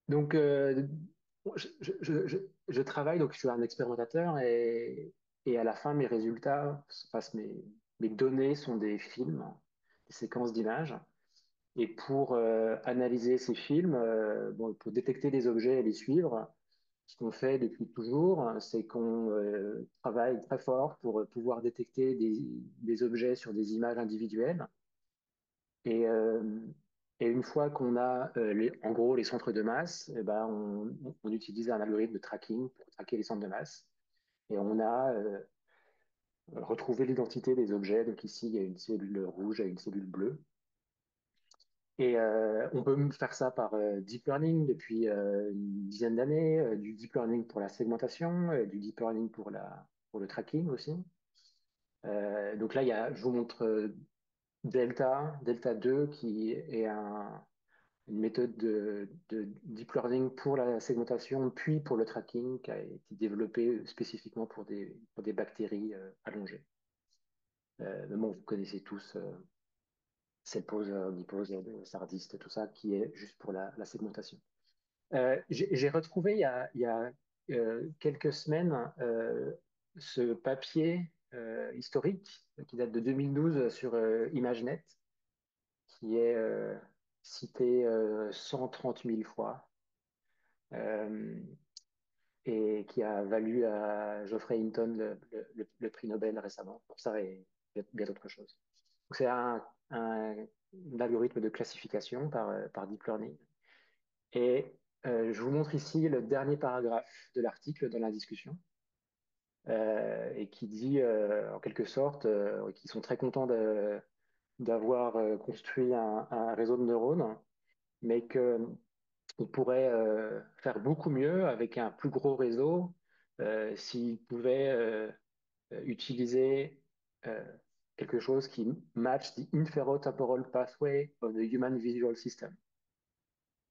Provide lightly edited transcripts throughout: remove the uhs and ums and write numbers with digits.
Donc, je travaille, donc je suis un expérimentateur et à la fin, mes résultats, mes données sont des films, des séquences d'images. Et pour analyser ces films, bon, pour détecter les objets et les suivre, ce qu'on fait depuis toujours, c'est qu'on travaille très fort pour pouvoir détecter des objets sur des images individuelles. Et, euh, et une fois qu'on a en gros les centres de masse, eh ben, on utilise un algorithme de tracking pour traquer les centres de masse. Et on a retrouvé l'identité des objets. Donc ici, il y a une cellule rouge et une cellule bleue. Et on peut faire ça par deep learning depuis une dizaine d'années, du deep learning pour la segmentation, du deep learning pour le tracking aussi. Donc là, je vous montre Delta 2, qui est une méthode de deep learning pour la segmentation, puis pour le tracking, qui a été développée spécifiquement pour des bactéries allongées. Mais bon, vous connaissez tous Cellpose, Omnipose, Sardiste, tout ça, qui est juste pour la segmentation. J'ai retrouvé il y a quelques semaines ce papier historique qui date de 2012 sur ImageNet, qui est cité 130 000 fois euh, et qui a valu à Geoffrey Hinton le prix Nobel récemment pour ça et bien d'autres choses. Donc c'est un algorithme de classification par deep learning. Et je vous montre ici le dernier paragraphe de l'article dans la discussion, et qui dit en quelque sorte qu'ils sont très contents d'avoir construit un réseau de neurones, mais qu'ils pourraient faire beaucoup mieux avec un plus gros réseau s'ils pouvaient utiliser euh, quelque chose qui match the inferotemporal pathway of the human visual system.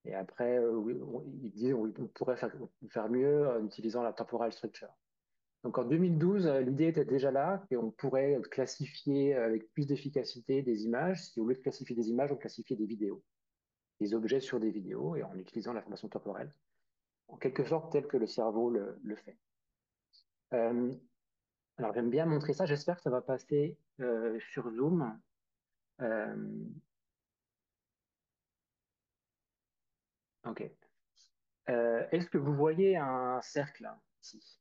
Et après, oui, ils disent on pourrait faire mieux en utilisant la temporal structure. Donc en 2012, l'idée était déjà là, qu'on pourrait classifier avec plus d'efficacité des images, si au lieu de classifier des images, on classifiait des vidéos, des objets sur des vidéos, et en utilisant l'information temporelle, en quelque sorte tel que le cerveau le fait. Euh, alors j'aime bien montrer ça, j'espère que ça va passer sur Zoom. Euh, ok. Est-ce que vous voyez un cercle là, ici?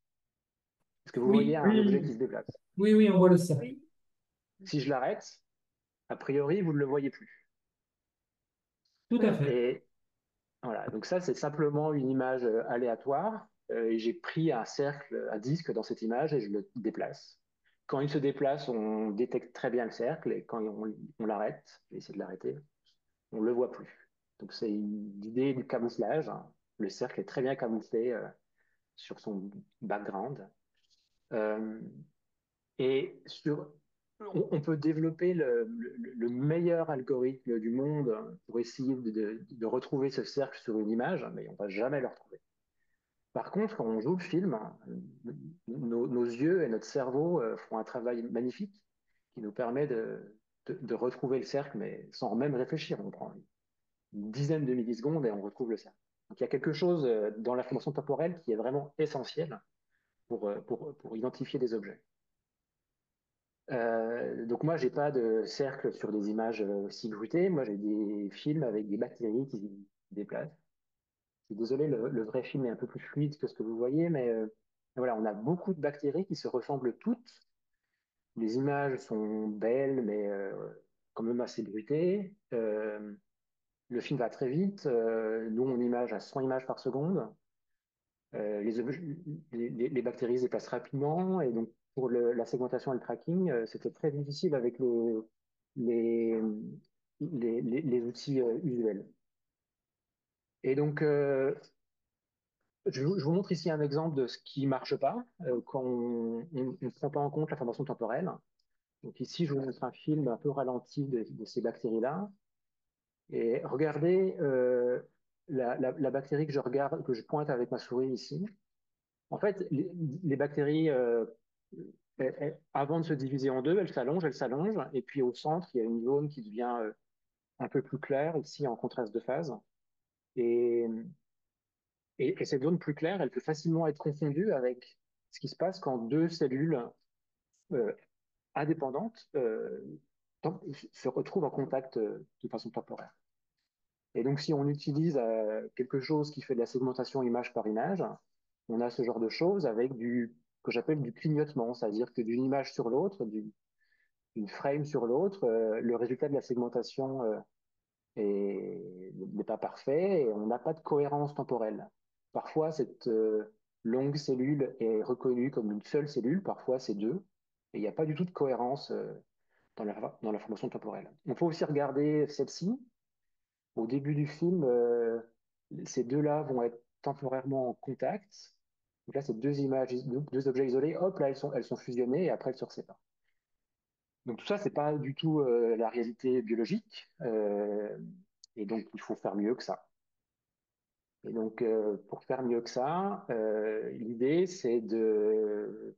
Est-ce que vous voyez Oui, un objet qui oui, se déplace? oui, oui, on voit le cercle. Oui. Si je l'arrête, a priori, vous ne le voyez plus. Tout à fait. Et voilà, donc ça, c'est simplement une image aléatoire. Et j'ai pris un cercle, un disque dans cette image et je le déplace. Quand il se déplace, on détecte très bien le cercle et quand on l'arrête, je vais essayer de l'arrêter, on ne le voit plus. Donc c'est une idée du camouflage, hein. Le cercle est très bien camouflé sur son background. Euh, Et on peut développer le meilleur algorithme du monde pour essayer de retrouver ce cercle sur une image, mais on va jamais le retrouver. Par contre, quand on joue le film, nos yeux et notre cerveau font un travail magnifique qui nous permet de retrouver le cercle, mais sans même réfléchir. On prend une dizaine de millisecondes et on retrouve le cercle. Donc il y a quelque chose dans l'information temporelle qui est vraiment essentiel pour identifier des objets. Donc moi, j'ai pas de cercle sur des images aussi bruitées. Moi, j'ai des films avec des bactéries qui se déplacent. Je suis désolé, le vrai film est un peu plus fluide que ce que vous voyez, mais voilà, on a beaucoup de bactéries qui se ressemblent toutes. Les images sont belles, mais quand même assez bruitées. Le film va très vite. Nous, on image à 100 images par seconde. Les, les bactéries se déplacent rapidement et donc pour la segmentation et le tracking, c'était très difficile avec les, les outils usuels. Et donc, je vous montre ici un exemple de ce qui marche pas quand on ne prend pas en compte l'information temporelle. Donc ici, je vous montre un film un peu ralenti de ces bactéries-là. Et regardez la bactérie que je regarde, que je pointe avec ma souris ici. En fait, les bactéries, avant de se diviser en deux, elles s'allongent, et puis au centre, il y a une zone qui devient un peu plus claire, ici en contraste de phase. Et Et cette zone plus claire, elle peut facilement être confondue avec ce qui se passe quand deux cellules euh, indépendantes se retrouvent en contact de façon temporaire. Et donc, si on utilise quelque chose qui fait de la segmentation image par image, on a ce genre de choses avec du que j'appelle du clignotement, c'est-à-dire que d'une image sur l'autre, d'une frame sur l'autre, le résultat de la segmentation n'est pas parfait et on n'a pas de cohérence temporelle. Parfois, cette longue cellule est reconnue comme une seule cellule, parfois c'est deux, et il n'y a pas du tout de cohérence dans la formation temporelle. On peut aussi regarder celle-ci. Au début du film, ces deux-là vont être temporairement en contact. Donc là, c'est deux images, deux objets isolés. Hop, là, elles sont fusionnées et après, elles se séparent. Donc tout ça, c'est pas du tout la réalité biologique. Et donc, il faut faire mieux que ça. Et donc, pour faire mieux que ça, l'idée, c'est de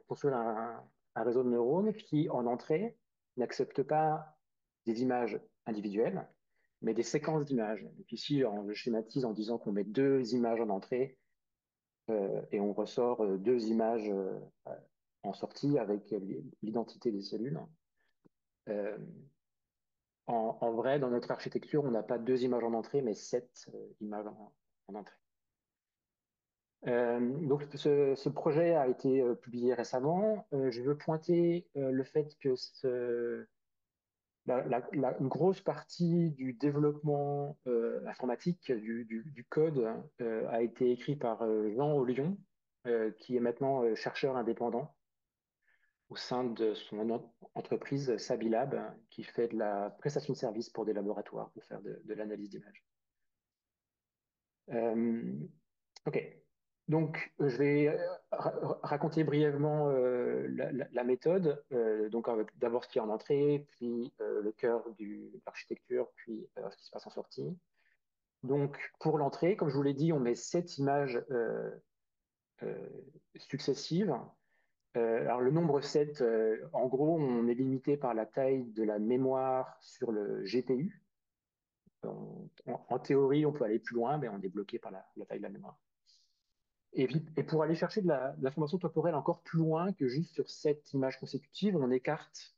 construire un réseau de neurones qui, en entrée, n'accepte pas des images individuelles, mais des séquences d'images. Donc ici, on le schématise en disant qu'on met deux images en entrée et on ressort deux images en sortie avec l'identité des cellules. Euh, en vrai, dans notre architecture, on n'a pas deux images en entrée, mais sept images en entrée. Donc ce projet a été publié récemment. Je veux pointer le fait que une grosse partie du développement informatique du code a été écrit par Jean Ollion, qui est maintenant chercheur indépendant au sein de son entreprise Sabilab, qui fait de la prestation de services pour des laboratoires pour faire de l'analyse d'images. Euh, Ok. Donc, je vais raconter brièvement la méthode. Donc, avec d'abord ce qui est en entrée, puis le cœur de l'architecture, puis ce qui se passe en sortie. Donc, pour l'entrée, comme je vous l'ai dit, on met 7 images euh, successives. Alors, le nombre 7, en gros, on est limité par la taille de la mémoire sur le GPU. En théorie, on peut aller plus loin, mais on est bloqué par la taille de la mémoire. Et pour aller chercher de la formation temporelle encore plus loin que juste sur 7 images consécutives, on écarte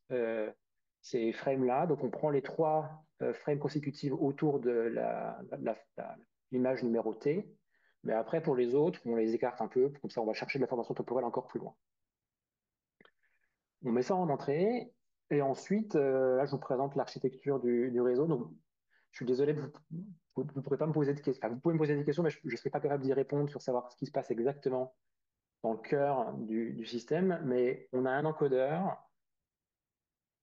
ces frames-là. Donc on prend les 3 frames consécutives autour de l'image numéro T. Mais après, pour les autres, on les écarte un peu. Comme ça, on va chercher de la formation temporelle encore plus loin. On met ça en entrée. Et ensuite, là, je vous présente l'architecture du réseau. Donc, je suis désolé, vous ne pourrez pas me poser de questions. Enfin, vous pouvez me poser des questions, mais je ne serai pas capable d'y répondre sur savoir ce qui se passe exactement dans le cœur du système, mais on a un encodeur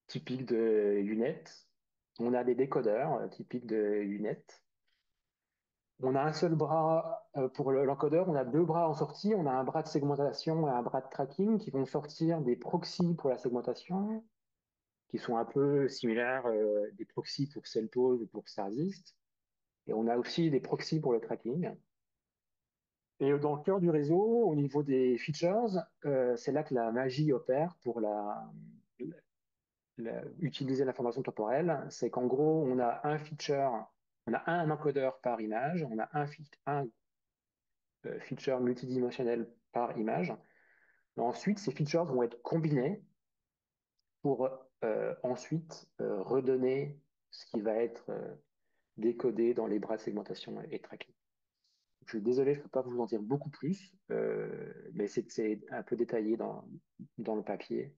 typique de UNet, on a des décodeurs typiques de UNet, on a un seul bras pour l'encodeur, on a deux bras en sortie, on a un bras de segmentation et un bras de tracking qui vont sortir des proxys pour la segmentation, qui sont un peu similaires des proxys pour CellPose ou pour Starsist, et on a aussi des proxys pour le tracking. Et dans le cœur du réseau, au niveau des features, c'est là que la magie opère pour utiliser l'information temporelle. C'est qu'en gros, on a un feature, on a un encodeur par image, on a un feature multidimensionnel par image. Et ensuite, ces features vont être combinés pour ensuite redonner ce qui va être décodé dans les bras de segmentation et tracking. Je suis désolé, je ne peux pas vous en dire beaucoup plus, mais c'est un peu détaillé dans le papier.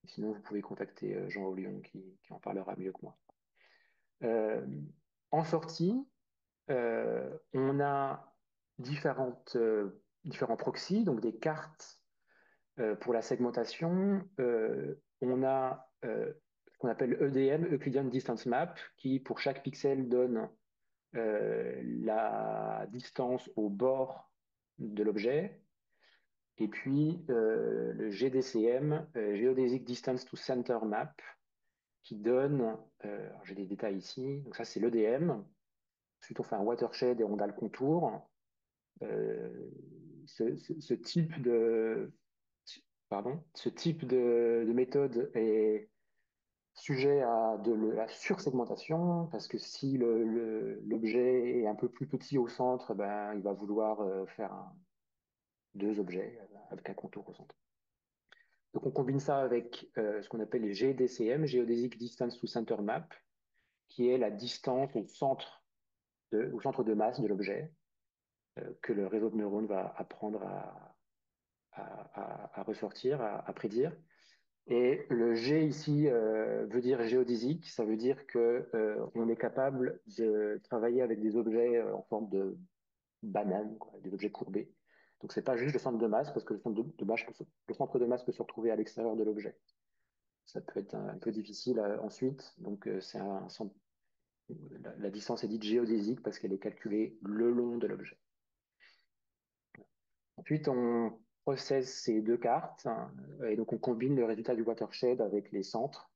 Sinon, vous pouvez contacter Jean Ollion qui en parlera mieux que moi. Euh, En sortie, on a différents proxys, donc des cartes pour la segmentation. On a ce qu'on appelle EDM, Euclidean Distance Map, qui pour chaque pixel donne la distance au bord de l'objet. Et puis le GDCM, Geodesic Distance to Center Map, qui donne, j'ai des détails ici, donc ça c'est l'EDM. Ensuite, on fait un watershed et on a le contour. Euh, ce type de, pardon, ce type de méthode est sujet à de la sursegmentation, parce que si l'objet est un peu plus petit au centre, ben, il va vouloir faire deux objets avec un contour au centre. Donc on combine ça avec ce qu'on appelle les GDCM, Geodesic Distance to Center Map, qui est la distance au centre de masse de l'objet que le réseau de neurones va apprendre à ressortir, à prédire. Et le G ici veut dire géodésique, ça veut dire que on est capable de travailler avec des objets en forme de banane, quoi, des objets courbés. Donc c'est pas juste le centre de masse, parce que le centre de masse peut se retrouver à l'extérieur de l'objet. Ça peut être un peu difficile ensuite. Donc c'est la distance est dite géodésique parce qu'elle est calculée le long de l'objet. Ensuite, on processe ces deux cartes hein, et donc on combine le résultat du watershed avec les centres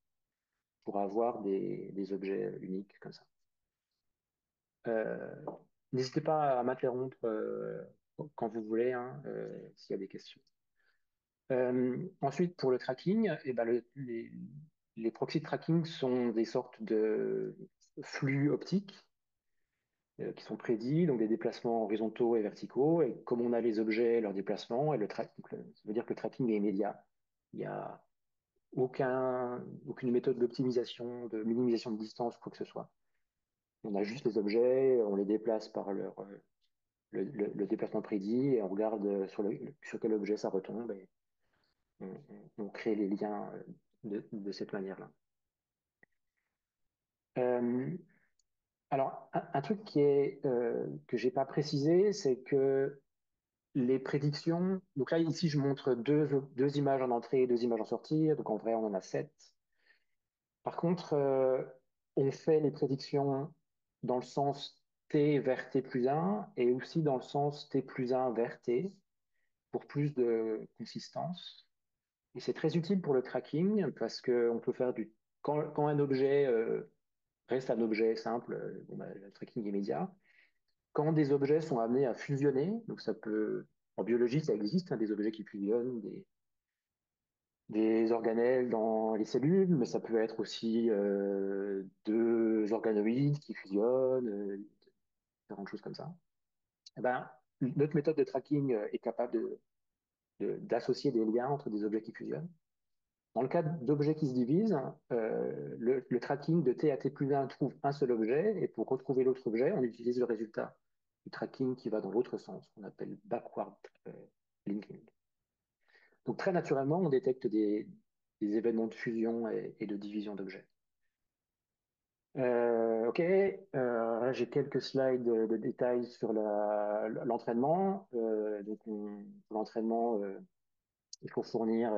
pour avoir des objets uniques comme ça. Euh, N'hésitez pas à m'interrompre quand vous voulez, hein, s'il y a des questions. Ensuite, pour le tracking, eh ben, les proxys de tracking sont des sortes de flux optiques qui sont prédits, donc des déplacements horizontaux et verticaux. Et comme on a les objets, leurs déplacements, et ça veut dire que le tracking est immédiat. Il n'y a aucune méthode d'optimisation, de minimisation de distance, quoi que ce soit. On a juste les objets, on les déplace par le déplacement prédit et on regarde sur quel objet ça retombe et on crée les liens de cette manière-là. Euh, alors, un truc que j'ai pas précisé, c'est que les prédictions, donc là ici je montre deux images en entrée et deux images en sortie, donc en vrai on en a 7. Par contre, on fait les prédictions dans le sens t vers t plus 1 et aussi dans le sens t plus 1 vers t pour plus de consistance. Et c'est très utile pour le tracking parce qu'on peut faire quand un objet reste un objet simple, bon, bah, le tracking est immédiat. Quand des objets sont amenés à fusionner, donc ça peut, en biologie ça existe, hein, des objets qui fusionnent, des organelles dans les cellules, mais ça peut être aussi deux organoïdes qui fusionnent, différentes choses comme ça. Eh ben, notre méthode de tracking est capable d'associer des liens entre des objets qui fusionnent. Dans le cas d'objets qui se divisent, le tracking de t à t plus 1 trouve un seul objet, et pour retrouver l'autre objet, on utilise le résultat du tracking qui va dans l'autre sens, qu'on appelle backward linking. Donc très naturellement, on détecte des événements de fusion et de division d'objets. Ok, j'ai quelques slides de détails sur l'entraînement. Donc pour l'entraînement, il faut fournir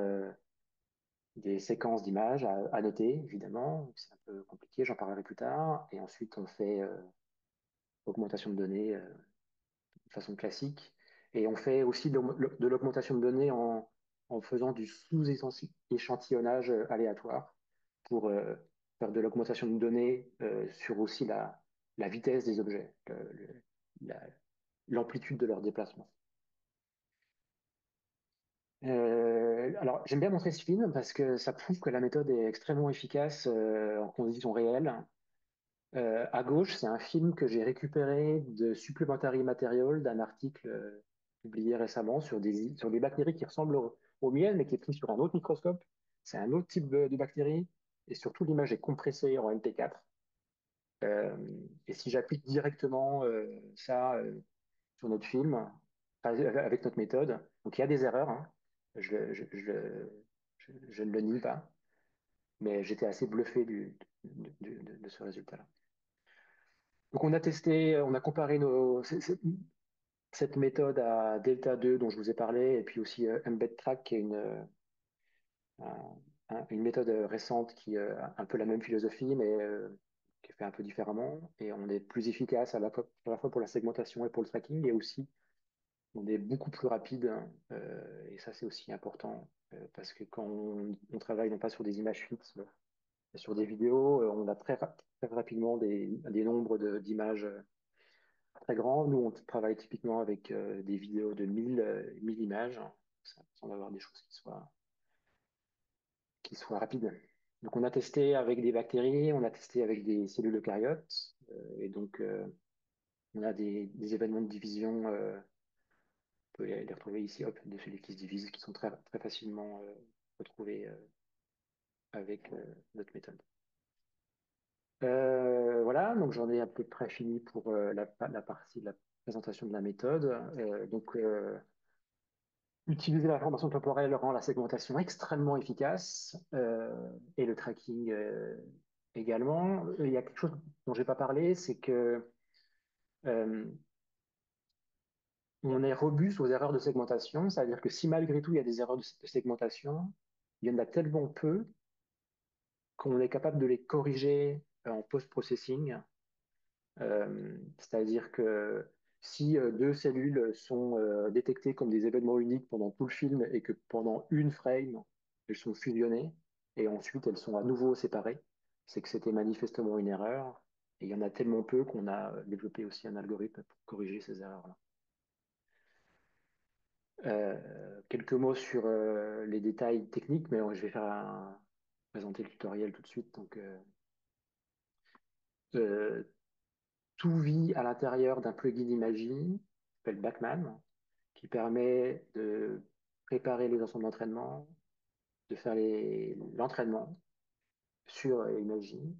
des séquences d'images à noter, évidemment. C'est un peu compliqué, j'en parlerai plus tard. Et ensuite, on fait augmentation de données de façon classique. Et on fait aussi de l'augmentation de données en faisant du sous-échantillonnage aléatoire pour faire de l'augmentation de données sur aussi la vitesse des objets, la- l'amplitude de leur déplacement. Alors, j'aime bien montrer ce film parce que ça prouve que la méthode est extrêmement efficace en conditions réelles. À gauche, c'est un film que j'ai récupéré de Supplementary Material d'un article publié récemment sur des bactéries qui ressemblent au miel, mais qui est pris sur un autre microscope. C'est un autre type de bactérie, et surtout l'image est compressée en MP4. Euh, et si j'applique directement ça sur notre film, avec notre méthode, donc il y a des erreurs, hein. Je ne le nie pas, mais j'étais assez bluffé de ce résultat-là. Donc on a testé, on a comparé cette méthode à Delta 2 dont je vous ai parlé, et puis aussi Embed Track, qui est une méthode récente qui a un peu la même philosophie, mais qui est fait un peu différemment. Et on est plus efficace à la fois pour la segmentation et pour le tracking, et aussi on est beaucoup plus rapide. Hein, et ça, c'est aussi important, parce que quand on travaille non pas sur des images fixes, mais sur des vidéos, on a très rapidement des nombres d'images très grands. Nous, on travaille typiquement avec des vidéos de 1000 images, sans avoir des choses qui soient rapides. Donc on a testé avec des bactéries, on a testé avec des cellules eucaryotes, et donc on a des événements de division, on peut les retrouver ici, hop, de cellules qui se divisent, qui sont très, très facilement retrouvés avec notre méthode. Voilà, donc j'en ai à peu près fini pour la partie de la présentation de la méthode. Utiliser la formation temporelle rend la segmentation extrêmement efficace et le tracking également. Il y a quelque chose dont je n'ai pas parlé, c'est que euh, on est robuste aux erreurs de segmentation, c'est-à-dire que si malgré tout il y a des erreurs de segmentation, il y en a tellement peu qu'on est capable de les corriger en post-processing. C'est-à-dire que si deux cellules sont détectées comme des événements uniques pendant tout le film et que pendant une frame, elles sont fusionnées et ensuite elles sont à nouveau séparées, c'est que c'était manifestement une erreur. Et il y en a tellement peu qu'on a développé aussi un algorithme pour corriger ces erreurs-là. Quelques mots sur les détails techniques, mais je vais présenter le tutoriel tout de suite. Euh, Tout vit à l'intérieur d'un plugin Imagy, qui s'appelle Backman, qui permet de préparer les ensembles d'entraînement, de faire l'entraînement sur Imagy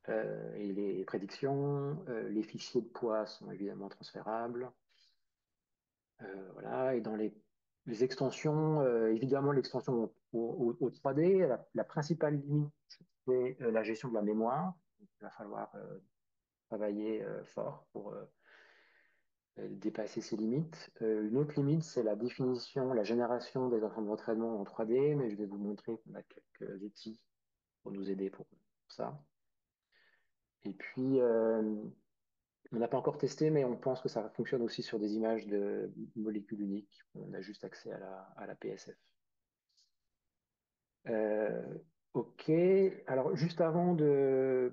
et les prédictions. Les fichiers de poids sont évidemment transférables. Voilà. Et dans les extensions, évidemment, l'extension au 3D, la principale limite, c'est la gestion de la mémoire. Donc, il va falloir travailler fort pour dépasser ses limites. Une autre limite, c'est la définition, la génération des ensembles d'entraînement en 3D, mais je vais vous montrer qu'on a quelques outils pour nous aider pour ça. Et puis, on n'a pas encore testé, mais on pense que ça fonctionne aussi sur des images de molécules uniques. On a juste accès à la PSF. Euh, ok, alors juste avant de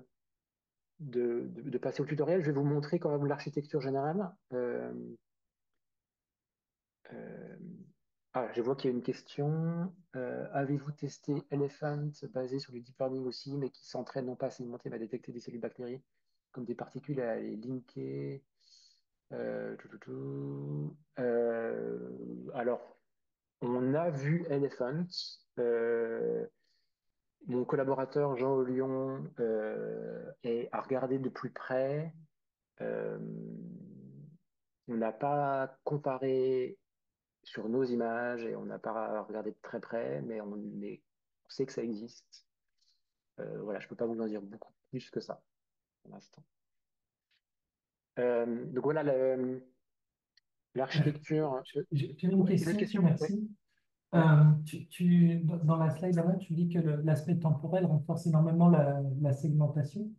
passer au tutoriel, je vais vous montrer quand même l'architecture générale. Euh, je vois qu'il y a une question. Avez-vous testé Elephant basé sur du deep learning aussi, mais qui s'entraîne non pas à segmenter, mais à détecter des cellules bactéries comme des particules et à les linker? Tout, tout, tout. Alors, on a vu Elephant. Euh, Mon collaborateur Jean Ollion a regardé de plus près. Euh, on n'a pas comparé sur nos images et on n'a pas regardé de très près, mais on sait que ça existe. Voilà, je ne peux pas vous en dire beaucoup plus que ça pour l'instant. Donc voilà Euh, l'architecture. j'ai une Ouais, une autre question, question? Ouais, merci. ouais, Dans la slide avant, tu dis que l'aspect temporel renforce énormément la segmentation.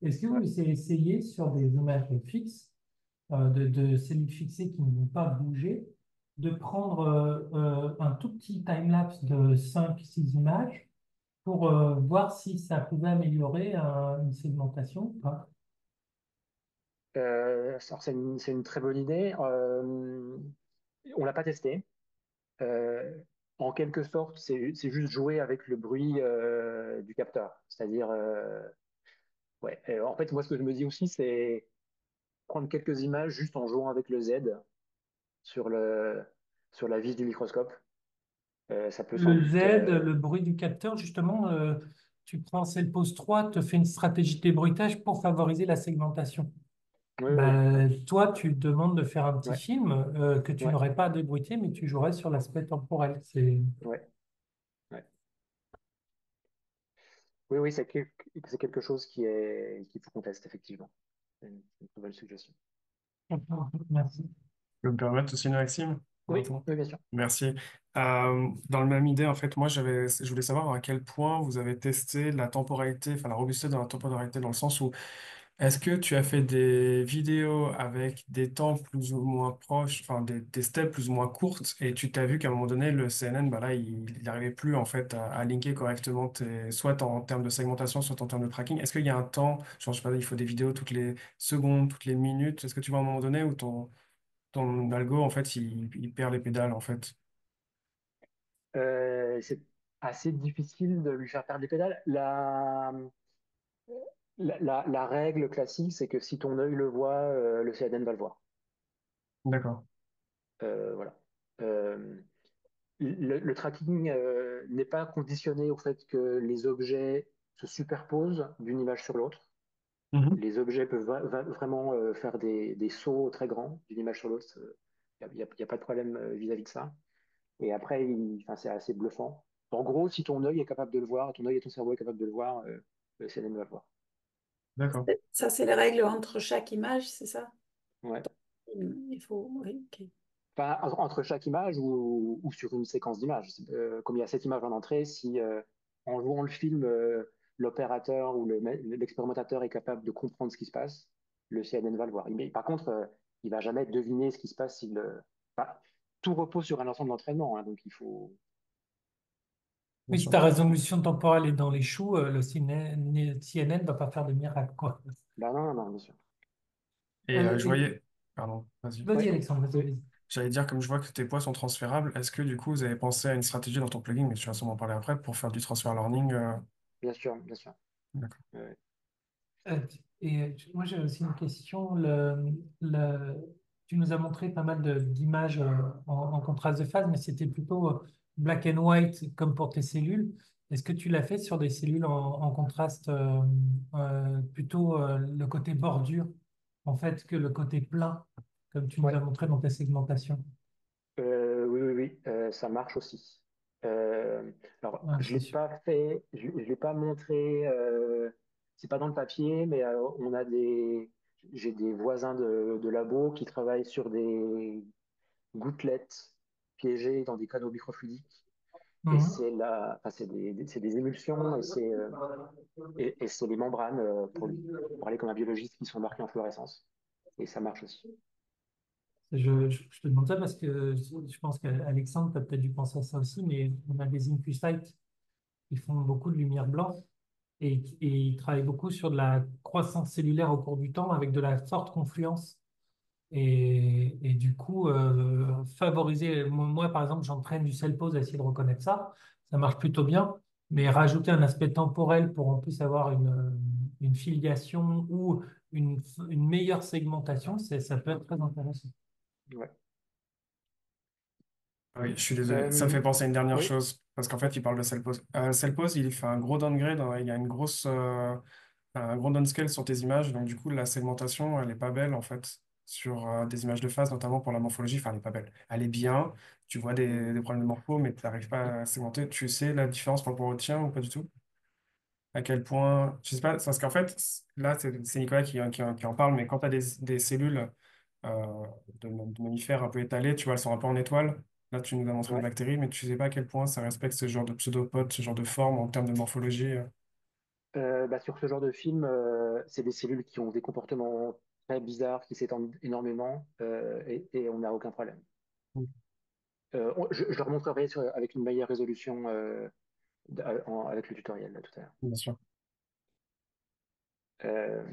Est-ce que vous ouais. avez essayé sur des images fixes, de cellules fixées qui ne vont pas bouger, de prendre un tout petit time-lapse de 5 6 images pour voir si ça pouvait améliorer une segmentation ou pas? C'est une très bonne idée. On l'a pas testé. Euh, En quelque sorte, c'est juste jouer avec le bruit du capteur. C'est-à-dire, ouais. En fait, moi, ce que je me dis aussi, c'est prendre quelques images juste en jouant avec le Z sur sur la vis du microscope. Ça peut sans Le doute. Z, le bruit du capteur, justement, tu prends celle pose 3, te fais une stratégie de débruitage pour favoriser la segmentation. Oui, oui, oui. Ben, toi, tu demandes de faire un petit Ouais, film que tu ouais, n'aurais pas à débruiter, mais tu jouerais sur l'aspect temporel. C'est ouais, ouais. Oui, oui, c'est quelque chose qu'il faut qu'on teste, effectivement. C'est une très bonne suggestion. Merci. Je peux me permettre aussi, Maxime? Oui, oui, bien sûr. Merci. Dans la même idée, en fait, je voulais savoir à quel point vous avez testé la temporalité, enfin la robustesse dans la temporalité, dans le sens où est-ce que tu as fait des vidéos avec des temps plus ou moins proches, enfin des steps plus ou moins courtes, et tu t'as vu qu'à un moment donné, le CNN, bah là, il n'arrivait plus en fait à linker correctement soit en termes de segmentation, soit en termes de tracking. Est-ce qu'il y a un temps, genre, je sais pas, il faut des vidéos toutes les secondes, toutes les minutes? Est-ce que tu vois à un moment donné où ton algo, en fait, il perd les pédales, en fait? Euh, assez difficile de lui faire perdre les pédales. La règle classique, c'est que si ton œil le voit, le CNN va le voir. D'accord. Voilà. Euh, le tracking n'est pas conditionné au fait que les objets se superposent d'une image sur l'autre. Mhm. Les objets peuvent vraiment faire des sauts très grands d'une image sur l'autre. Il y a pas de problème vis-à-vis de ça. Et après, enfin, c'est assez bluffant. En gros, si ton œil est capable de le voir, ton œil et ton cerveau est capable de le voir, le CNN va le voir. D'accord. Ça, c'est les règles entre chaque image, c'est ça? Ouais. Il faut, oui, ok. Enfin, entre chaque image ou sur une séquence d'images. Comme il y a 7 images en entrée, si en jouant le film, l'opérateur ou l'expérimentateur est capable de comprendre ce qui se passe, le CNN va le voir. Mais par contre, il va jamais deviner ce qui se passe. Enfin, tout repose sur un ensemble d'entraînement, hein, donc il faut. Bien Oui, si sûr. ta résolution temporelle est dans les choux, le CNN ne va pas faire de miracle, quoi. Ben non, non, bien sûr. Et je Et voyais, pardon, vas-y. vas-y, Ouais, Alexandre, vas-y, oui, vas-y. J'allais dire, comme je vois que tes poids sont transférables, est-ce que du coup vous avez pensé à une stratégie dans ton plugin, mais tu vas sûrement en parler après, pour faire du transfer learning bien sûr, bien sûr. D'accord. Ouais. Euh, moi, j'ai aussi une question. Tu nous as montré pas mal d'images en contraste de phase, mais c'était plutôt black and white comme pour tes cellules. Est-ce que tu l'as fait sur des cellules en contraste plutôt le côté bordure en fait que le côté plein, comme tu nous Ouais. as montré dans ta segmentation? Oui, oui, oui, ça marche aussi. Alors, Ouais, je c'est l'ai sûr. pas fait, je l'ai pas montré, c'est pas dans le papier, mais j'ai des voisins de labo qui travaillent sur des gouttelettes piégées dans des canaux microfluidiques. Et Mhm. enfin, c'est des émulsions et c'est les membranes, pour parler comme un biologiste, qui sont marquées en fluorescence. Et ça marche aussi. Je te demande ça parce que je pense qu'Alexandre, tu as peut-être dû penser à ça aussi, mais on a des InfuSight qui font beaucoup de lumière blanche et ils travaillent beaucoup sur de la croissance cellulaire au cours du temps avec de la forte confluence. Et du coup, favoriser, moi par exemple, j'entraîne du self-pose à essayer de reconnaître ça, ça marche plutôt bien, mais rajouter un aspect temporel pour en plus avoir une filiation ou une meilleure segmentation, ça peut être très intéressant. Ouais. Oui, je suis désolé. Ça me Euh, fait penser à une dernière oui, chose, parce qu'en ouais, fait, il parle de Cellpose. Cellpose, il fait un gros downgrade, hein, il y a un gros downscale sur tes images, donc du coup, la segmentation, elle est pas belle, en fait, sur des images de phase, notamment pour la morphologie. Enfin, elle est pas belle. Elle est bien, tu vois des problèmes de morpho, mais tu n'arrives pas à segmenter. Tu sais la différence par rapport au tien ou pas du tout? À quel point, je sais pas, c'est parce qu'en fait, là, c'est Nicolas qui en parle, mais quand tu as des cellules de mammifères un peu étalées, tu vois, elles sont un peu en étoile. Là, tu nous as montré des ouais. bactéries, mais tu sais pas à quel point ça respecte ce genre de pseudopodes, ce genre de forme en termes de morphologie. Bah, sur ce genre de film, c'est des cellules qui ont des comportements très bizarres, qui s'étendent énormément, et on n'a aucun problème. Mm. Je leur montrerai avec une meilleure résolution avec le tutoriel là, tout à l'heure. Bien sûr. Euh,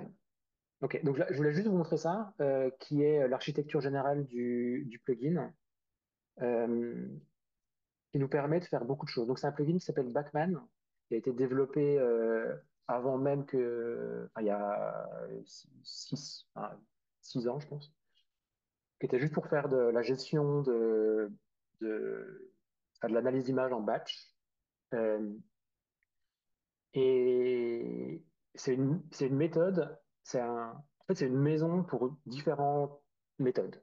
ok, donc je voulais juste vous montrer ça, qui est l'architecture générale du plugin, euh, qui nous permet de faire beaucoup de choses. Donc c'est un plugin qui s'appelle Backman, qui a été développé avant même enfin, il y a 6 ans, je pense, qui était juste pour faire de la gestion enfin, de l'analyse d'image en batch. Euh, et c'est une méthode, en fait, c'est une maison pour différentes méthodes.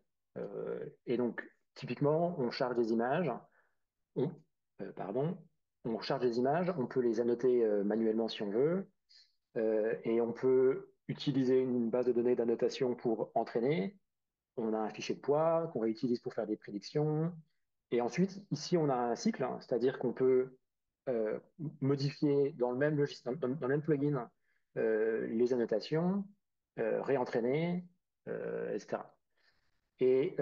Et donc, typiquement, on charge des images, on, pardon, on charge des images, on peut les annoter manuellement si on veut, et on peut utiliser une base de données d'annotation pour entraîner. On a un fichier de poids qu'on réutilise pour faire des prédictions. Et ensuite, ici, on a un cycle, hein, c'est-à-dire qu'on peut euh, modifier dans le même logiciel, dans le même plugin, les annotations, réentraîner, etc. Et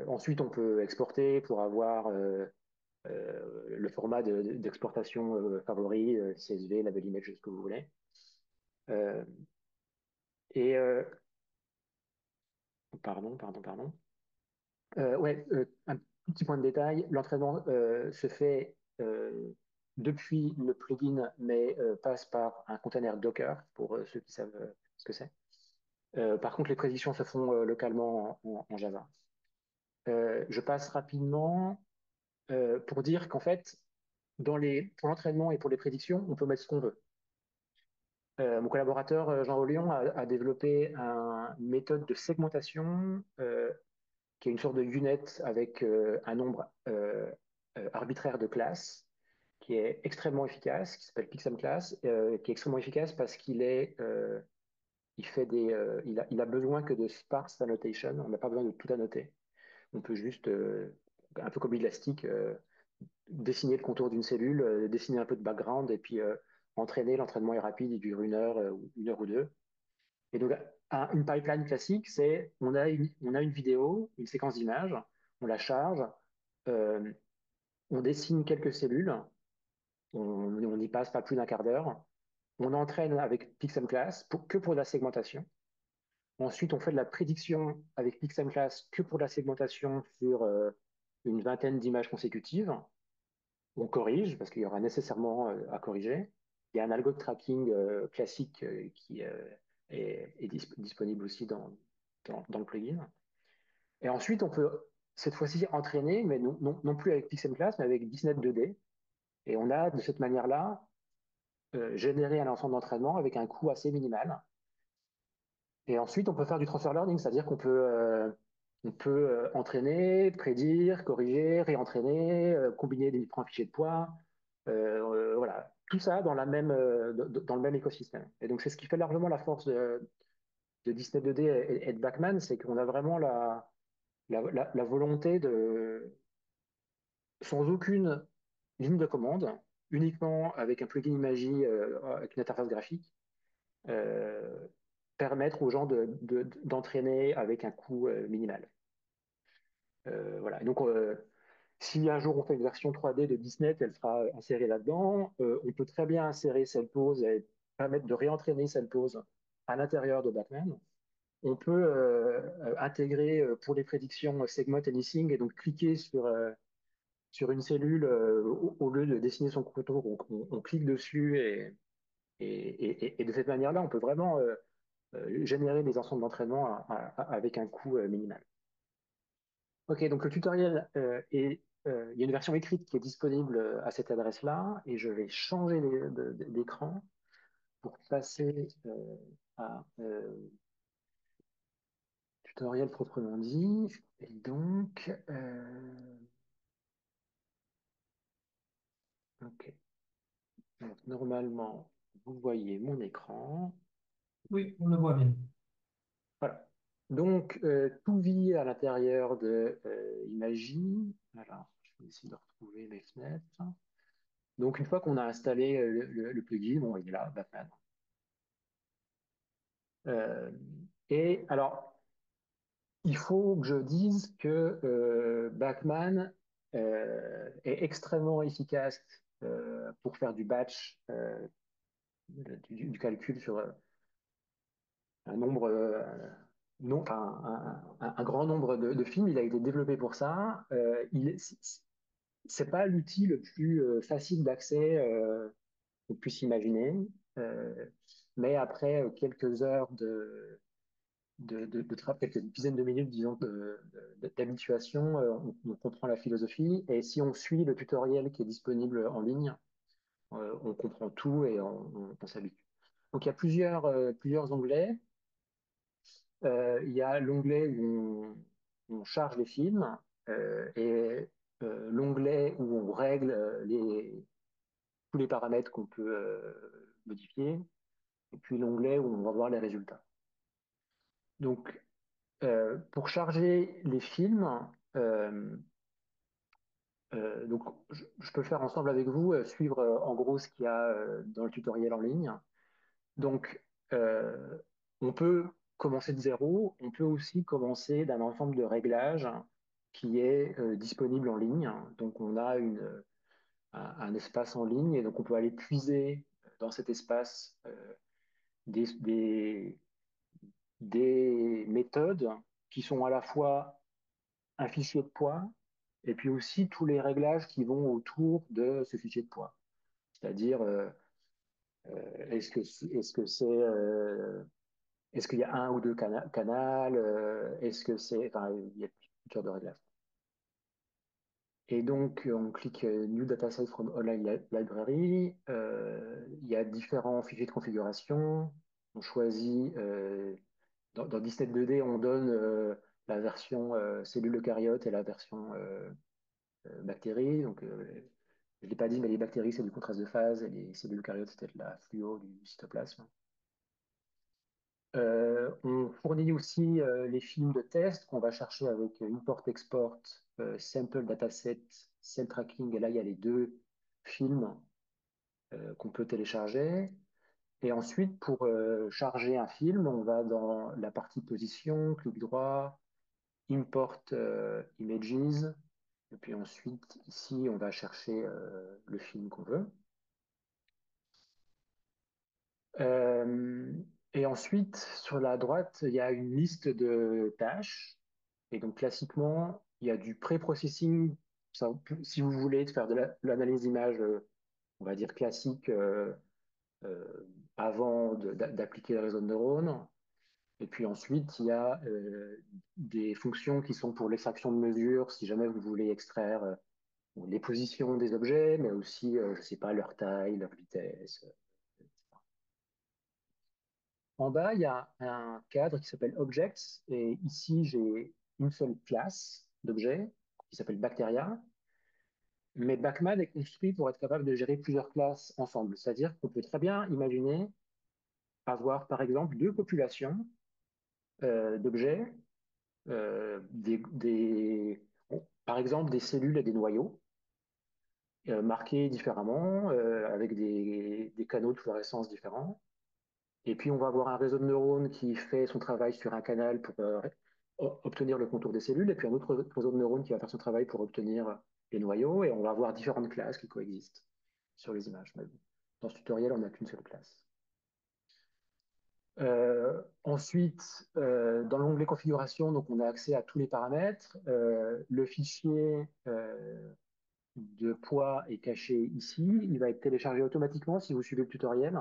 ensuite, on peut exporter pour avoir le format d'exportation favori, CSV, label image, ce que vous voulez. Euh, et pardon. Ouais, un tout petit point de détail. L'entraînement se fait depuis le plugin, mais passe par un container Docker, pour ceux qui savent ce que c'est. Par contre, les prédictions se font localement en Java. Je passe rapidement pour dire qu'en fait, pour l'entraînement et pour les prédictions, on peut mettre ce qu'on veut. Mon collaborateur Jean Rollion a développé une méthode de segmentation qui est une sorte de UNet avec un nombre arbitraire de classes qui est extrêmement efficace, qui s'appelle PixemClass, qui est extrêmement efficace parce il a besoin que de sparse annotation. On n'a pas besoin de tout annoter. On peut juste, un peu comme Elastic, dessiner le contour d'une cellule, dessiner un peu de background et puis entraîner. L'entraînement est rapide, il dure une heure ou deux. Et donc, une pipeline classique, c'est on a une vidéo, une séquence d'images, on la charge, euh, on dessine quelques cellules, on y passe pas plus d'un quart d'heure, on entraîne avec PixemClass que pour la segmentation. Ensuite, on fait de la prédiction avec PixemClass que pour la segmentation sur une vingtaine d'images consécutives. On corrige parce qu'il y aura nécessairement à corriger. Il y a un algo de tracking classique qui est disponible aussi dans le plugin. Et ensuite, on peut cette fois-ci entraîner, mais non plus avec PixemClass, mais avec BisNet 2D. Et on a de cette manière-là généré un ensemble d'entraînement avec un coût assez minimal. Et ensuite, on peut faire du transfer learning, c'est-à-dire qu'on peut entraîner, prédire, corriger, réentraîner, combiner des différents fichiers de poids, voilà, tout ça dans le même écosystème. Et donc, c'est ce qui fait largement la force de Disney 2D et de Backman, c'est qu'on a vraiment la volonté sans aucune ligne de commande, uniquement avec un plugin Imagy, avec une interface graphique, euh, permettre aux gens d'entraîner avec un coût minimal. Voilà. Et donc, si un jour on fait une version 3D de Disney, elle sera insérée là-dedans. On peut très bien insérer CellPose et permettre de réentraîner CellPose à l'intérieur de Batman. On peut intégrer pour les prédictions Segment Anything et donc cliquer sur une cellule au lieu de dessiner son contour, on clique dessus et de cette manière-là, on peut vraiment générer des ensembles d'entraînement avec un coût minimal. Ok, donc le tutoriel il y a une version écrite qui est disponible à cette adresse-là et je vais changer d'écran pour passer à tutoriel proprement dit. Et donc, ok. Donc, normalement, vous voyez mon écran. Oui, on le voit bien. Voilà. Donc, tout vit à l'intérieur de Imagy. Alors, je vais essayer de retrouver mes fenêtres. Donc, une fois qu'on a installé le plugin, bon, il est là, Batman. Euh, et alors, il faut que je dise que Backman est extrêmement efficace pour faire du batch, du calcul sur un nombre, non, enfin, un grand nombre de films. Il a été développé pour ça. C'est pas l'outil le plus facile d'accès qu'on puisse imaginer, euh, mais après quelques heures de travail, quelques dizaines de minutes, disons, d'habituation, on comprend la philosophie. Et si on suit le tutoriel qui est disponible en ligne, on comprend tout et on s'habitue. Donc il y a plusieurs onglets. Il y a l'onglet où on charge les films et l'onglet où on règle tous les paramètres qu'on peut modifier, et puis l'onglet où on va voir les résultats. Donc, pour charger les films, euh, donc je peux faire ensemble avec vous, suivre en gros ce qu'il y a dans le tutoriel en ligne. Donc, euh, on peut commencer de zéro, on peut aussi commencer d'un ensemble de réglages qui est disponible en ligne. Donc, on a un espace en ligne et donc on peut aller puiser dans cet espace des, des, des méthodes qui sont à la fois un fichier de poids et puis aussi tous les réglages qui vont autour de ce fichier de poids. C'est-à-dire, est-ce que c'est est-ce qu'il y a un ou deux canals, est-ce que c'est enfin il y a toutes sortes de réglages. Et donc on clique New Dataset from Online Library. Il y a différents fichiers de configuration. On choisit dans Disnet 2D, on donne la version cellule eucaryote et la version bactéries. Donc, je ne l'ai pas dit, mais les bactéries, c'est du contraste de phase, et les cellules eucaryotes, c'était de la fluo du cytoplasme. On fournit aussi les films de test qu'on va chercher avec import-export, sample dataset, cell tracking. Et là, il y a les deux films qu'on peut télécharger. Et ensuite, pour charger un film, on va dans la partie position, clic droit, import images. Et puis ensuite, ici, on va chercher le film qu'on veut. Euh, et ensuite, sur la droite, il y a une liste de tâches. Et donc, classiquement, il y a du pré-processing. Si vous voulez faire de l'analyse d'image, on va dire classique, avant d'appliquer le réseau de neurones. Et puis ensuite, il y a des fonctions qui sont pour l'extraction de mesures, si jamais vous voulez extraire les positions des objets, mais aussi, je ne sais pas, leur taille, leur vitesse. En bas, il y a un cadre qui s'appelle Objects, et ici, j'ai une seule classe d'objets qui s'appelle Bacteria, mais Bacman est construit pour être capable de gérer plusieurs classes ensemble. C'est-à-dire qu'on peut très bien imaginer avoir, par exemple, deux populations d'objets, par exemple, des cellules et des noyaux, marqués différemment, avec des canaux de fluorescence différents. Et puis, on va avoir un réseau de neurones qui fait son travail sur un canal pour obtenir le contour des cellules, et puis un autre réseau de neurones qui va faire son travail pour obtenir les noyaux, et on va avoir différentes classes qui coexistent sur les images. Mais bon, dans ce tutoriel, on n'a qu'une seule classe. Ensuite, dans l'onglet configuration, donc on a accès à tous les paramètres. Le fichier de poids est caché ici. Il va être téléchargé automatiquement si vous suivez le tutoriel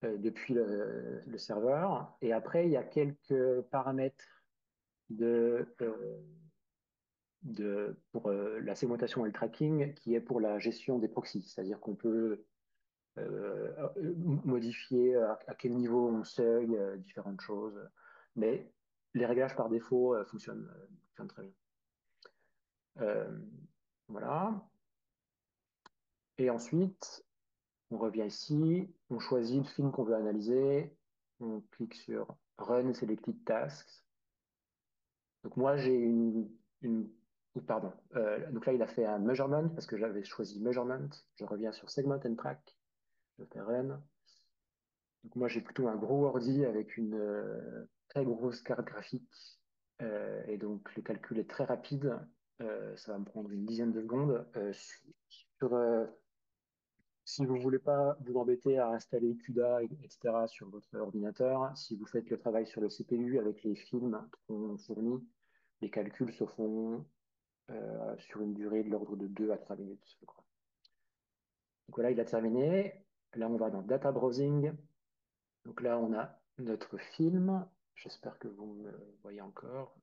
depuis le serveur. Et après, il y a quelques paramètres pour la segmentation et le tracking qui est pour la gestion des proxys. C'est-à-dire qu'on peut modifier à quel niveau on seuil différentes choses. Mais les réglages par défaut fonctionnent très bien. Euh, voilà. Et ensuite, on revient ici, on choisit le film qu'on veut analyser, on clique sur Run Selected Tasks. Donc moi, j'ai pardon. Donc là, il a fait un measurement parce que j'avais choisi measurement. Je reviens sur Segment and Track. Je fais Run. Donc moi, j'ai plutôt un gros ordi avec une très grosse carte graphique. Et donc, le calcul est très rapide. Ça va me prendre une dizaine de secondes. Sur, Si vous ne voulez pas vous embêter à installer CUDA, etc. sur votre ordinateur, si vous faites le travail sur le CPU avec les films qu'on fournit, les calculs se font sur une durée de l'ordre de 2 à 3 minutes, je crois. Donc voilà, il a terminé. Là, on va dans Data Browsing. Donc là, on a notre film. J'espère que vous me voyez encore.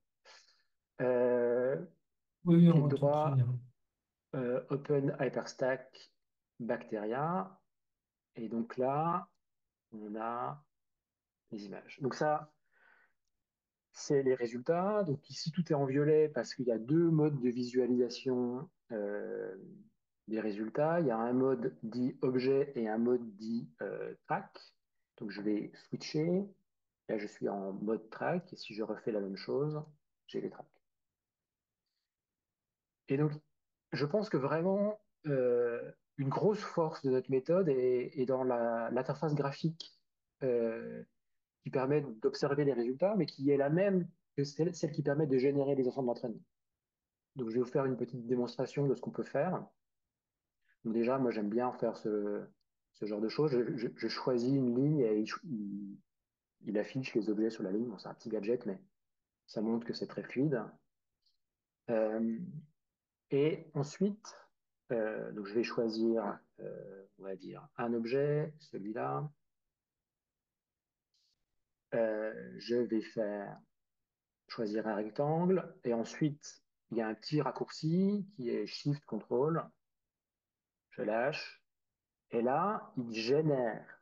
Euh, Oui, on Clic voit tout très droit, bien. Open Hyperstack Bacteria. Et donc là, on a les images. Donc ça, c'est les résultats. Donc ici, tout est en violet parce qu'il y a deux modes de visualisation des résultats. Il y a un mode dit objet et un mode dit track. Donc je vais switcher. Là, je suis en mode track. Et si je refais la même chose, j'ai les tracks. Et donc, je pense que vraiment, une grosse force de notre méthode est dans l'interface graphique qui permet d'observer les résultats, mais qui est la même que celle qui permet de générer des ensembles d'entraînement. Donc, je vais vous faire une petite démonstration de ce qu'on peut faire. Donc, déjà, moi, j'aime bien faire ce genre de choses. Je choisis une ligne et il affiche les objets sur la ligne. Bon, c'est un petit gadget, mais ça montre que c'est très fluide. Euh, et ensuite, Donc je vais choisir, on va dire, un objet, celui-là. Je vais choisir un rectangle et ensuite il y a un petit raccourci qui est Shift Control. Je lâche et là il génère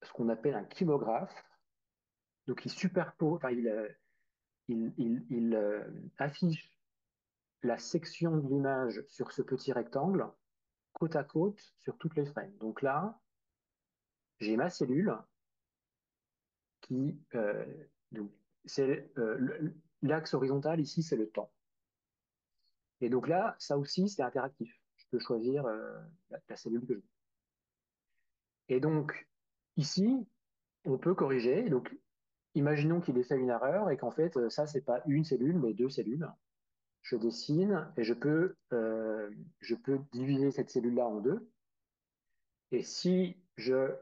ce qu'on appelle un kymographe. Donc il superpose, enfin il affiche la section de l'image sur ce petit rectangle côte à côte sur toutes les frames. Donc là j'ai ma cellule qui donc c'est l'axe horizontal ici c'est le temps. Et donc là, ça aussi, c'est interactif. Je peux choisir la cellule que je veux. Et donc, ici, on peut corriger. Donc, imaginons qu'il ait fait une erreur et qu'en fait, ça, c'est pas une cellule, mais deux cellules. Je dessine et je peux diviser cette cellule-là en deux. Et si je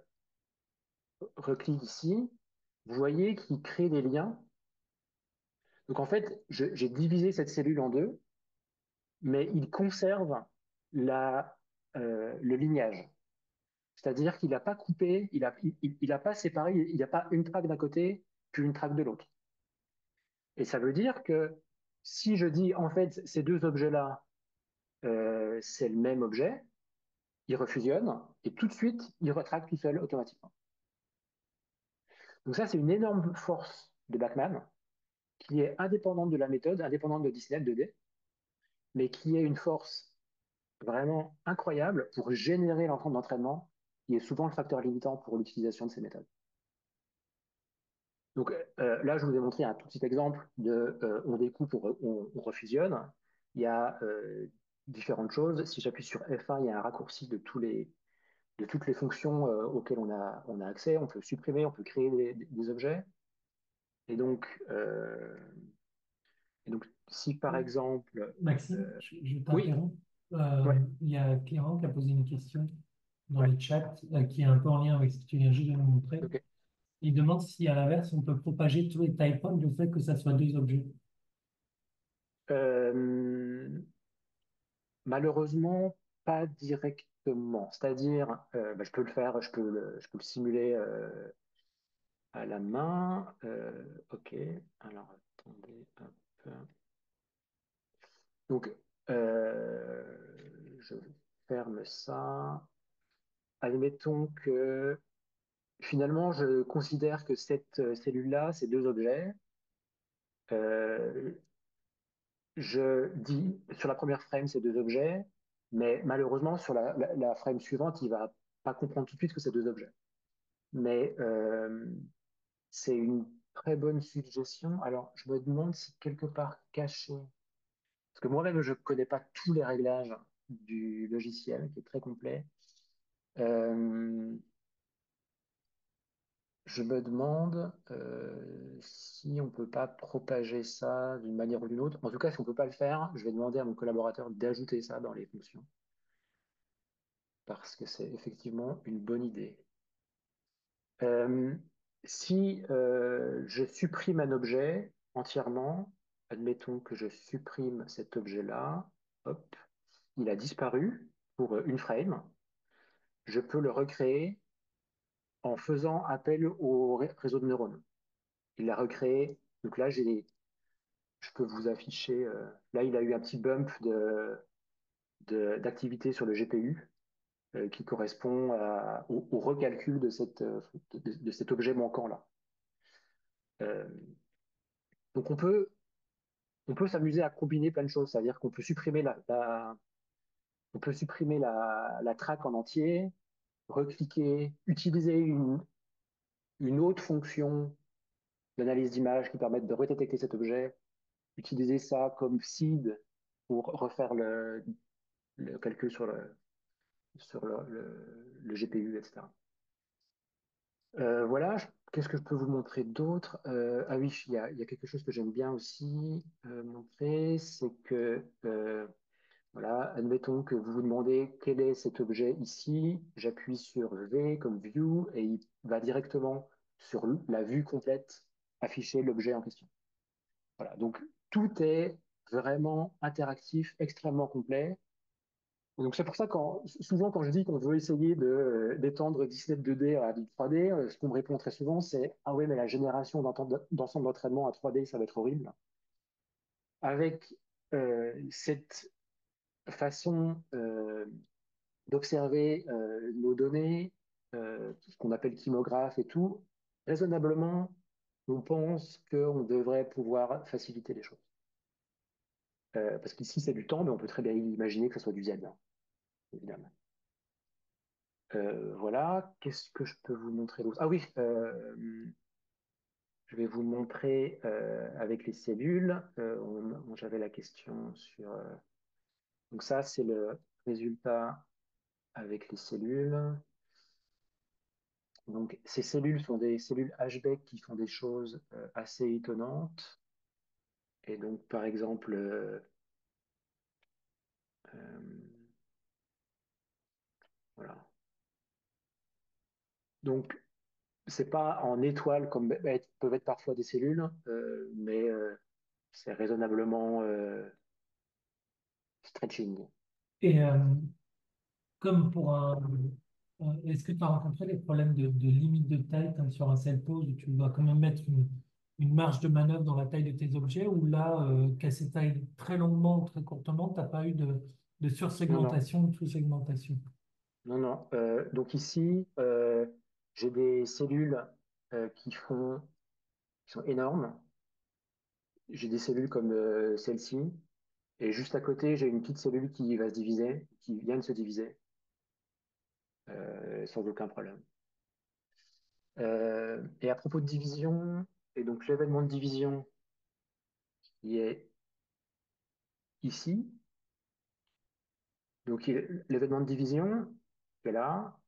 reclique ici, vous voyez qu'il crée des liens. Donc, en fait, j'ai divisé cette cellule en deux, mais il conserve le lignage. C'est-à-dire qu'il n'a pas coupé, il a pas séparé, il n'y a pas une traque d'un côté, puis une traque de l'autre. Et ça veut dire que si je dis, en fait, ces deux objets-là, c'est le même objet, ils refusionnent, et tout de suite, ils retractent tout seul automatiquement. Donc ça, c'est une énorme force de Bachmann, qui est indépendante de la méthode, indépendante de Disney 2D, mais qui est une force vraiment incroyable pour générer l'ensemble d'entraînement, qui est souvent le facteur limitant pour l'utilisation de ces méthodes. Donc là, je vous ai montré un tout petit exemple de on découpe, on refusionne. Il y a différentes choses. Si j'appuie sur F1, il y a un raccourci de toutes les fonctions auxquelles on a accès. On peut supprimer, on peut créer des objets. Et donc, euh, et donc, si par exemple, Maxime, je oui, t'interromps. ouais, Il y a Clément qui a posé une question dans ouais, le chat qui est un peu en lien avec ce que tu viens juste de nous montrer. ok. Il demande si, à l'inverse, on peut propager tous les type points du fait que ça soit deux objets. Euh, Malheureusement, pas directement. C'est-à-dire, bah, je peux le faire, je peux le simuler à la main. Ok, alors attendez, hop. Donc, je ferme ça. Admettons que finalement, je considère que cette cellule-là, ces deux objets, euh, je dis sur la première frame, ces deux objets, mais malheureusement, sur la frame suivante, il va pas comprendre tout de suite que c'est deux objets. Mais c'est une très bonne suggestion. Alors, je me demande si quelque part caché, parce que moi-même, je ne connais pas tous les réglages du logiciel, qui est très complet. Euh, je me demande si on ne peut pas propager ça d'une manière ou d'une autre. En tout cas, si on ne peut pas le faire, je vais demander à mon collaborateur d'ajouter ça dans les fonctions, parce que c'est effectivement une bonne idée. Euh, si je supprime un objet entièrement, admettons que je supprime cet objet-là, hop, il a disparu pour une frame, je peux le recréer en faisant appel au réseau de neurones. Il l'a recréé, donc là je peux vous afficher, là il a eu un petit bump d'activité sur le GPU qui correspond au recalcul de cet objet manquant là. Euh, donc on peut s'amuser à combiner plein de choses, c'est-à-dire qu'on peut supprimer on peut supprimer la track en entier, recliquer, utiliser une autre fonction d'analyse d'image qui permette de redétecter cet objet, utiliser ça comme seed pour refaire le calcul sur le GPU, etc. Voilà, qu'est-ce que je peux vous montrer d'autre? Ah oui, il y a quelque chose que j'aime bien aussi montrer, c'est que voilà, admettons que vous vous demandez quel est cet objet ici. J'appuie sur V comme View et il va directement sur la vue complète afficher l'objet en question. Voilà, donc tout est vraiment interactif, extrêmement complet. Donc c'est pour ça souvent quand je dis qu'on veut essayer d'étendre Disney 2D à du 3D, ce qu'on me répond très souvent c'est ah ouais mais la génération d'ensemble d'entraînement à 3D ça va être horrible. Avec cette façon d'observer nos données, ce qu'on appelle kymographe et tout, raisonnablement on pense qu'on devrait pouvoir faciliter les choses. Parce qu'ici c'est du temps mais on peut très bien imaginer que ce soit du Z, hein, évidemment. Voilà, qu'est-ce que je peux vous montrer d'autre? Ah oui, je vais vous montrer avec les cellules. J'avais la question sur. Donc ça, c'est le résultat avec les cellules. Donc ces cellules sont des cellules Hbeck qui font des choses assez étonnantes. Et donc par exemple, voilà. Donc c'est pas en étoile comme peuvent être parfois des cellules, mais c'est raisonnablement stretching. Et comme pour est-ce que tu as rencontré des problèmes de limite de taille comme sur un cell pose où tu dois quand même mettre une marge de manœuvre dans la taille de tes objets ou là, qu'à ces tailles très longuement ou très courtement, tu n'as pas eu de Non, non, sursegmentation ou de sous-segmentation? non, non. Donc ici, j'ai des cellules qui sont énormes. J'ai des cellules comme celle-ci. Et juste à côté, j'ai une petite cellule qui va se diviser, qui vient de se diviser, sans aucun problème. Et à propos de division, et donc l'événement de division qui est ici, donc l'événement de division qui est là.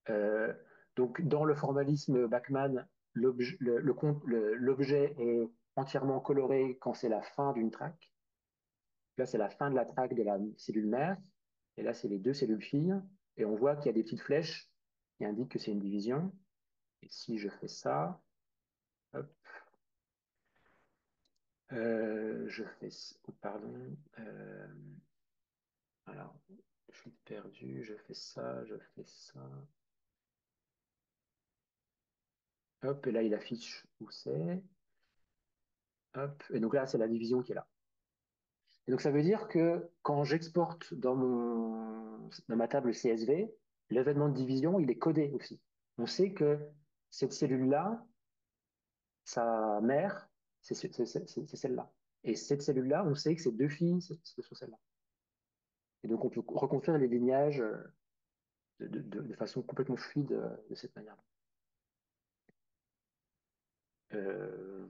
Euh, donc dans le formalisme Bachmann, l'objet est entièrement coloré quand c'est la fin d'une traque. Là, c'est la fin de la traque de la cellule mère. Et là, c'est les deux cellules filles. Et on voit qu'il y a des petites flèches qui indiquent que c'est une division. Et si je fais ça, hop, je fais, oh, pardon, alors, je suis perdu, je fais ça, je fais ça. Hop, et là, il affiche où c'est. Hop, et donc là, c'est la division qui est là. Et donc, ça veut dire que quand j'exporte dans ma table CSV, l'événement de division, il est codé aussi. On sait que cette cellule-là, sa mère, c'est celle-là. Et cette cellule-là, on sait que ces deux filles, ce sont celles-là. Et donc, on peut reconstruire les lignages de façon complètement fluide de cette manière.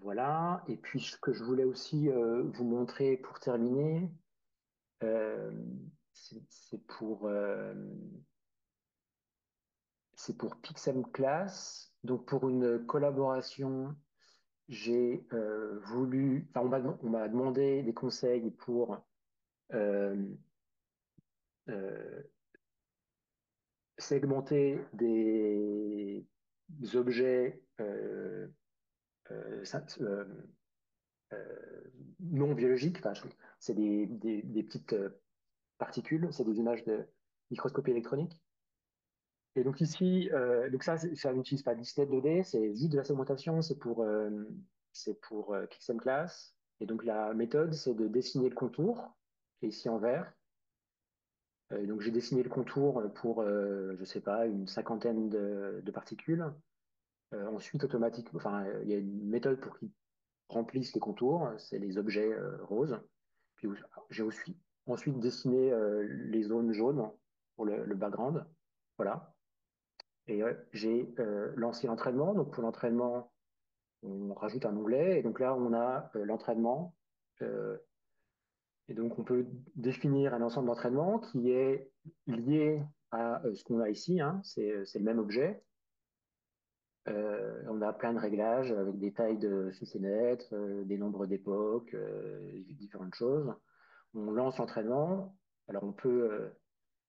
Voilà. Et puis, ce que je voulais aussi vous montrer pour terminer, euh, c'est c'est pour Pixem Class. Donc, pour une collaboration, j'ai voulu, enfin, on m'a demandé des conseils pour euh, euh, segmenter des objets non biologiques. Enfin, c'est des petites particules, c'est des images de microscopie électronique. Et donc ici, donc ça n'utilise pas Display 2D, c'est juste de la segmentation, c'est pour Pixem Class. Et donc la méthode, c'est de dessiner le contour, qui est ici en vert. Donc j'ai dessiné le contour pour, je sais pas, une cinquantaine de particules. Ensuite, automatiquement, enfin, il y a une méthode pour qu'ils remplissent les contours, c'est les objets roses. Puis j'ai aussi ensuite dessiné les zones jaunes pour le background. Voilà. Et j'ai lancé l'entraînement. Donc pour l'entraînement, on rajoute un onglet. Et donc là, on a l'entraînement. Euh, et donc on peut définir un ensemble d'entraînement qui est lié à ce qu'on a ici, hein. C'est le même objet. On a plein de réglages avec des tailles de sous-fenêtres, des nombres d'époques, différentes choses. On lance l'entraînement. Alors on peut,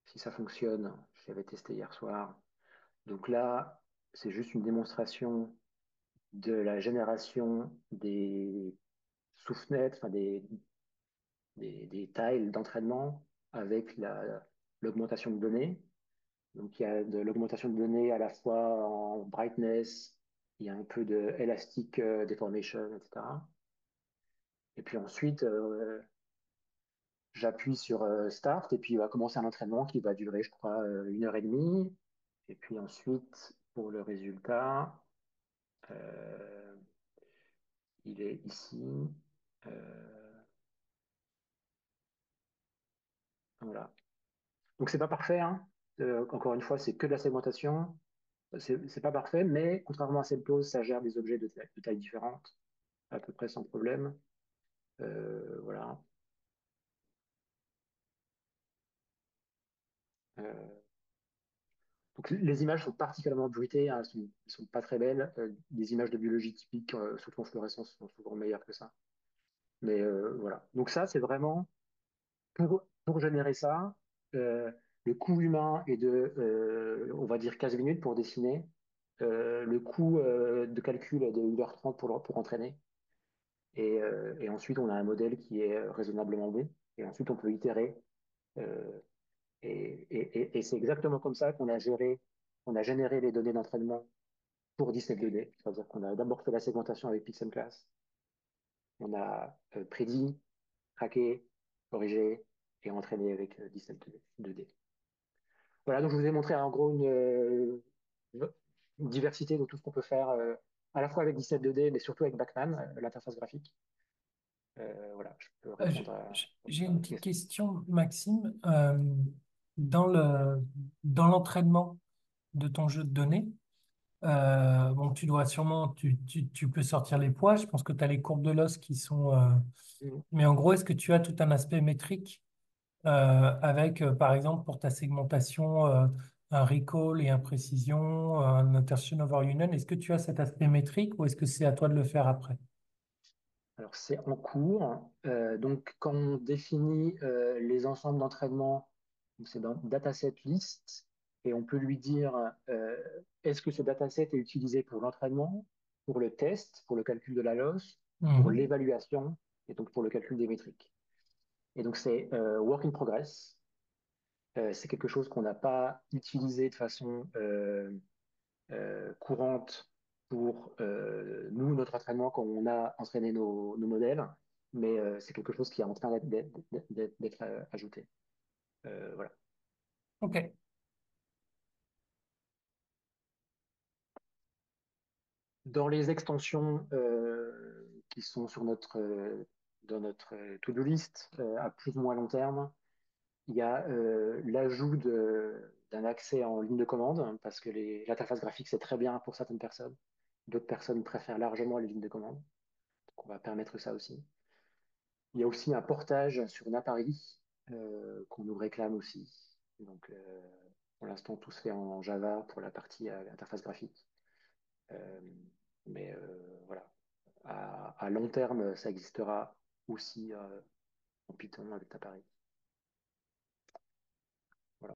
si ça fonctionne, je l'avais testé hier soir. Donc là, c'est juste une démonstration de la génération des sous-fenêtres, enfin des tiles d'entraînement avec l'augmentation de données. Donc, il y a de l'augmentation de données à la fois en brightness, il y a un peu de elastic deformation, etc. Et puis ensuite, j'appuie sur Start et puis il va commencer un entraînement qui va durer, je crois, 1 heure et demie. Et puis ensuite, pour le résultat, euh, il est ici. Euh, voilà. Donc c'est pas parfait, hein. Encore une fois, c'est que de la segmentation. C'est pas parfait, mais contrairement à Celpose, ça gère des objets de taille différentes, à peu près sans problème. Voilà. Euh, donc les images sont particulièrement bruitées, hein, elles sont pas très belles. Des images de biologie typiques, surtout en fluorescence, sont souvent meilleures que ça. Mais voilà. Donc ça, c'est vraiment pour générer ça. Le coût humain est de, on va dire, 15 minutes pour dessiner. Le coût de calcul est de 1h30 pour entraîner. Et ensuite, on a un modèle qui est raisonnablement bon. Et ensuite, on peut itérer. Euh, et c'est exactement comme ça qu'on a généré les données d'entraînement pour 17-2D. C'est-à-dire qu'on a d'abord fait la segmentation avec Pixelclass. On a prédit, traqué, corrigé et entraîné avec 17-2D. Voilà, donc je vous ai montré en gros une diversité de tout ce qu'on peut faire à la fois avec 17-2D, mais surtout avec Backman, l'interface graphique. Voilà, je peux répondre J'ai à une votre petite question. question, Maxime. Dans dans l'entraînement de ton jeu de données, bon, tu dois sûrement, tu peux sortir les poids. Je pense que tu as les courbes de l'os qui sont. Mhm. Mais en gros, est-ce que tu as tout un aspect métrique avec, par exemple, pour ta segmentation, un recall et imprécision, un insertion over union? Est-ce que tu as cet aspect métrique ou est-ce que c'est à toi de le faire après? Alors, c'est en cours. Donc, quand on définit les ensembles d'entraînement, c'est dans dataset list, et on peut lui dire est-ce que ce dataset est utilisé pour l'entraînement, pour le test, pour le calcul de la loss, pour Mhm. l'évaluation, et donc pour le calcul des métriques. Et donc, c'est work in progress. C'est quelque chose qu'on n'a pas utilisé de façon courante pour nous, notre entraînement, quand on a entraîné nos modèles, mais c'est quelque chose qui est en train d'être ajouté. Voilà. OK. Dans les extensions qui sont dans notre to-do list à plus ou moins long terme, il y a l'ajout d'un accès en ligne de commande, parce que l'interface graphique, c'est très bien pour certaines personnes. D'autres personnes préfèrent largement les lignes de commande. Donc, on va permettre ça aussi. Il y a aussi un portage sur Napari qu'on nous réclame aussi. Donc, pour l'instant, tout se fait en Java pour la partie interface graphique. Euh, mais voilà, à long terme, ça existera aussi en Python avec Napari.